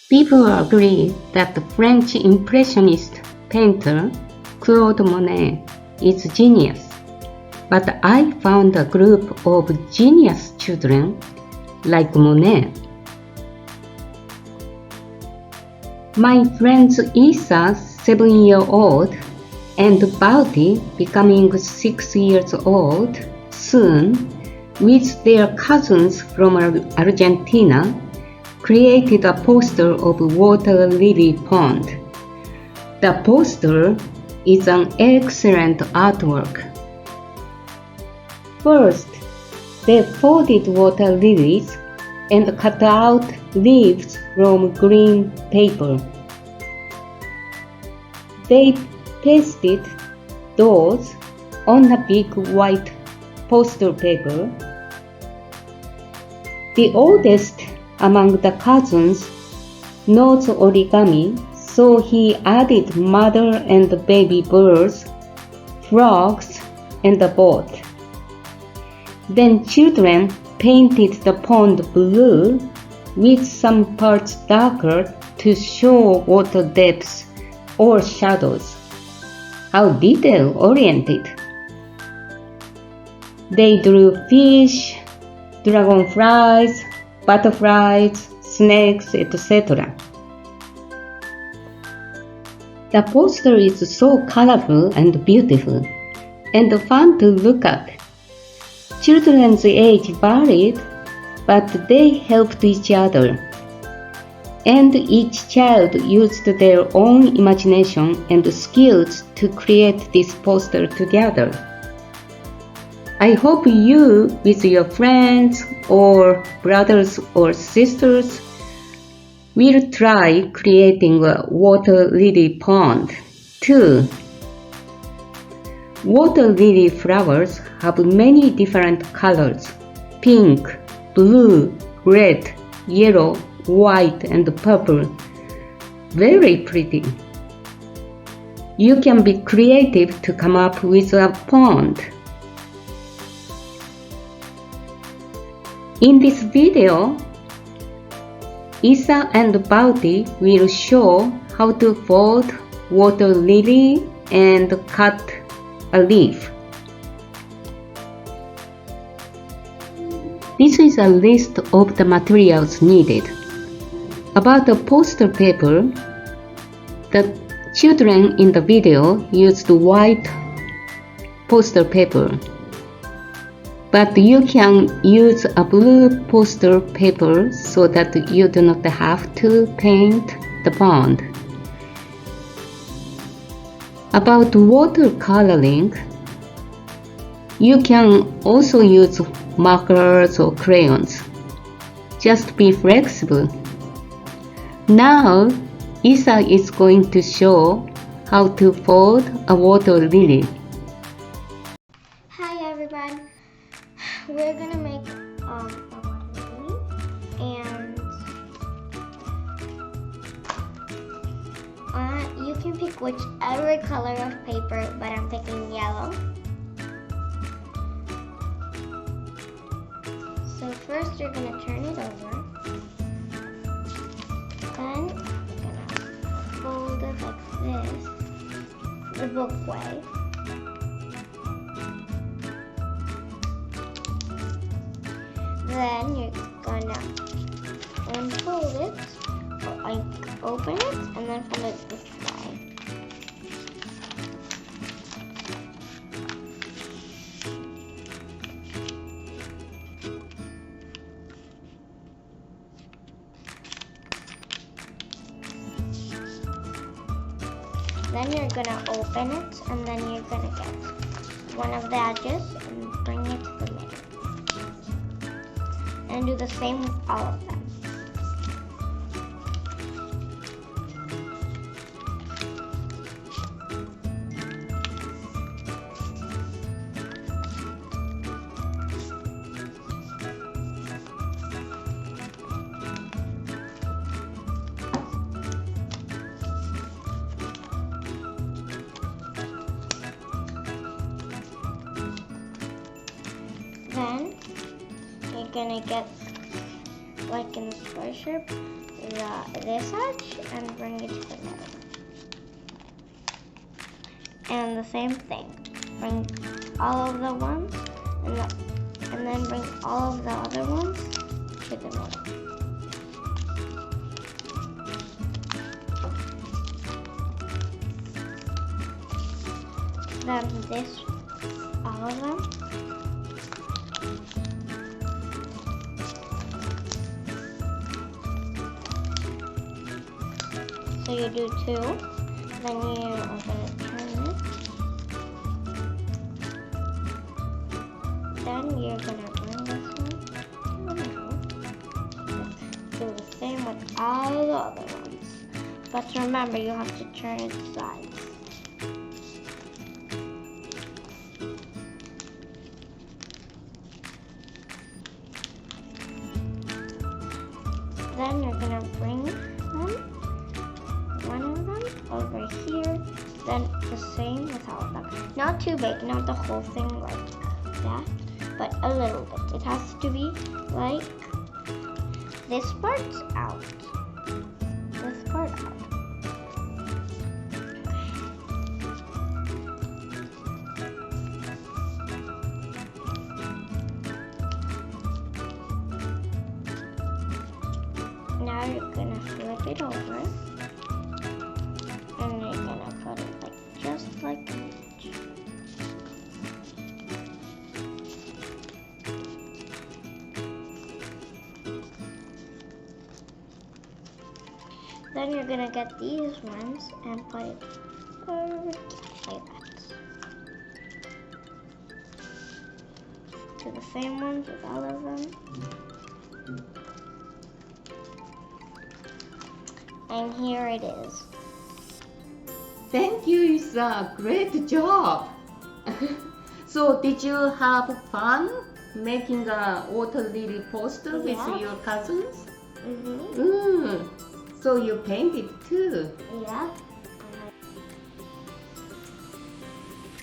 People agree that the French Impressionist painter Claude Monet is genius, but I found a group of genius children like Monet. My friends Isa, 7-year-old, and Bauti, becoming 6 years old soon, with their cousins from Argentina, created a poster of water lily pond. The poster is an excellent artwork. First, they folded water lilies and cut out leaves from green paper. They pasted those on a big white poster paper. The oldest among the cousins knows origami, so he added mother and baby birds, frogs, and a boat. Then children painted the pond blue with some parts darker to show water depths or shadows. How detail-oriented! They drew fish, dragonflies, butterflies, snakes, etc. The poster is so colorful and beautiful, and fun to look at. Children's age varied, but they helped each other, and each child used their own imagination and skills to create this poster together. I hope you, with your friends or brothers or sisters, will try creating a water lily pond too. Water lily flowers have many different colors: pink, blue, red, yellow, white, and purple. Very pretty. You can be creative to come up with a pond. In this video, Isa and Bauti will show how to fold water lily and cut a leaf. This is a list of the materials needed. About the poster paper, the children in the video used white poster paper, but you can use a blue poster paper so that you do not have to paint the pond. About watercoloring, you can also use markers or crayons. Just be flexible. Now, Isa is going to show how to fold a water lily. Hi everyone, we're gonna make a water lily, and you can pick whichever color of paper, but I'm picking yellow. So first you're gonna turn it over, then you're gonna fold it like this, the book way. Then you're gonna unfold it, or like open it, and then fold it this way. Then you're gonna open it, and then you're gonna get one of the edges and bring it to the middle. And do the same with all of them. Then you're gonna get like in the square shape, this edge, and bring it to the middle. And the same thing. Bring all of the ones, and then bring all of the other ones to the middle. Then this, all of them. So you do 2, then you are going to turn it. Then you're going to bring this one to the middle. Do the same with all the other ones. But remember, you have to turn it sides. Then you're going to bring one of them over here, then the same with all of them. Not too big, not the whole thing like that, but a little bit. It has to be like this part's out, this part out. Now you're gonna flip it over. And you're gonna put it like just like that. Then you're gonna get these ones and put it over like that. Do the same ones with all of them. And here it is. Thank you, Isa. Great job. So, did you have fun making a water lily poster with Yeah. your cousins? Mm-hmm. So you painted too. Yeah.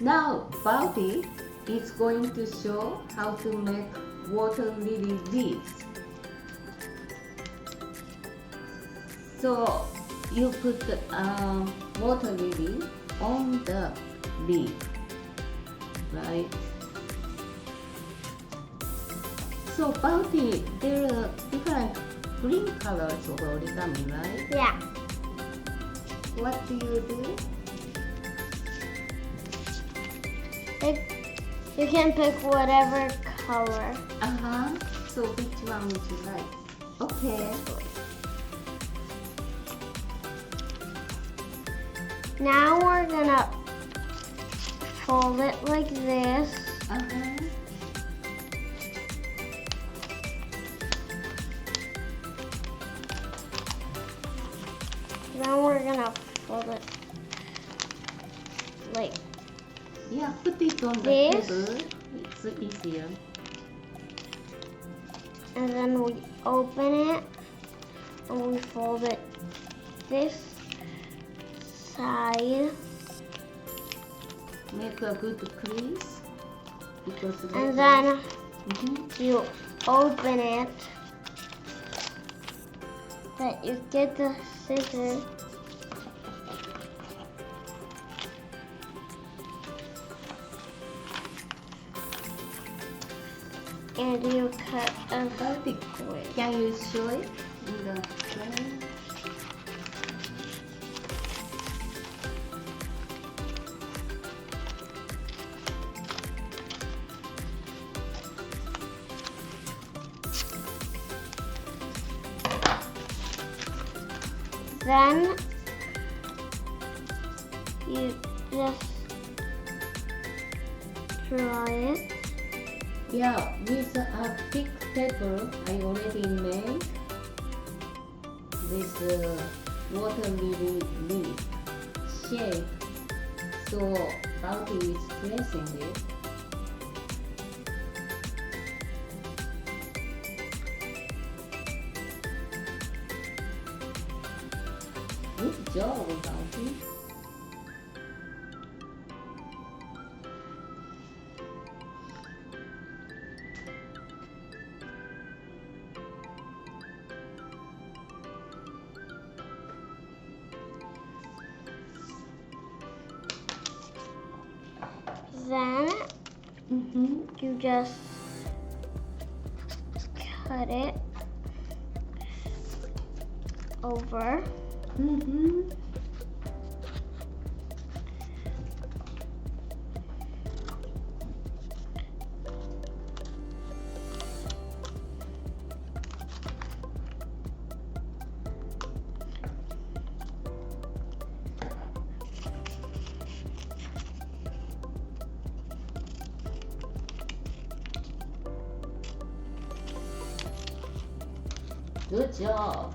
Now, Bobby is going to show how to make water lily leaves. So you put the water lily on the leaf, right? So Bobby, there are different green colors of origami, right? Yeah. What do you do? You can pick whatever color. So which one would you like? Okay. Now we're gonna fold it like this. Then we're gonna fold it like Yeah, put it on the this. table. It's easier. And then we open it and we fold it this side. Make a good crease. Because And then Mhm. you open it. Then you get the scissors. And you cut a Bobby, square. can you show it in the frame? Then you just draw it. Yeah, with a thick paper I already made with water lily leaf shape. So Bobby is tracing it. Good job, Bobby. then you just cut it over. Good job.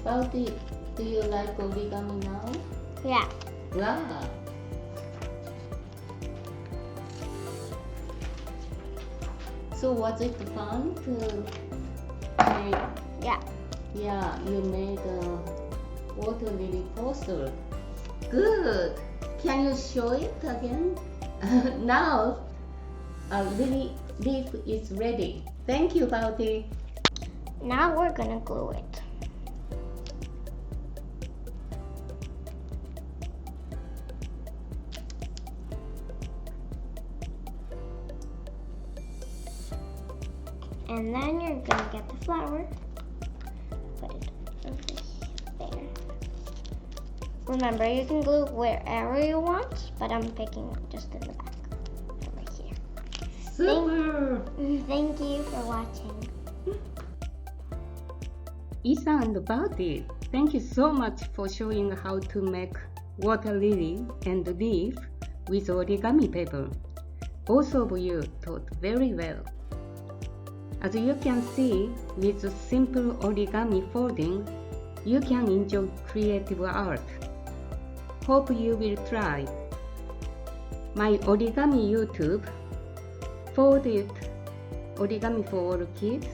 Balti, do you like origami now? Yeah. Wow. So was it fun to make? Yeah. Yeah, you made a water lily poster. Good. Can you show it again? Now, a lily leaf is ready. Thank you, Balti. Now we're gonna glue it. And then you're gonna get the flower, put it over there. Remember, you can glue wherever you want, but I'm picking just in the back, over here. Super. Thank you for watching. Isa and Balti, thank you so much for showing how to make water lily and leaf with origami paper. Both of you taught very well. As you can see, with simple origami folding, you can enjoy creative art. Hope you will try. My origami YouTube, Fold It Origami for All Kids,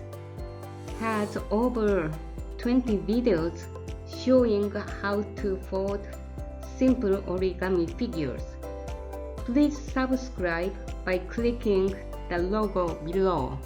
has over 20 videos showing how to fold simple origami figures. Please subscribe by clicking the logo below.